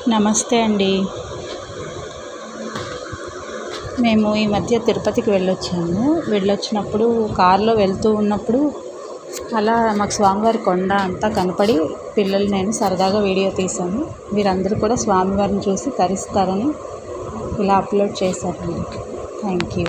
నమస్తే అండి. మేము ఈ మధ్య తిరుపతికి వెళ్ళొచ్చినప్పుడు కారులో వెళ్తూ ఉన్నప్పుడు అలా మాకు స్వామివారి కొండ అంతా కనపడి పిల్లలు నేను సరదాగా వీడియో తీశాను. మీరందరూ కూడా స్వామివారిని చూసి తరిస్తారని ఇలా అప్లోడ్ చేశానండి. Thank you.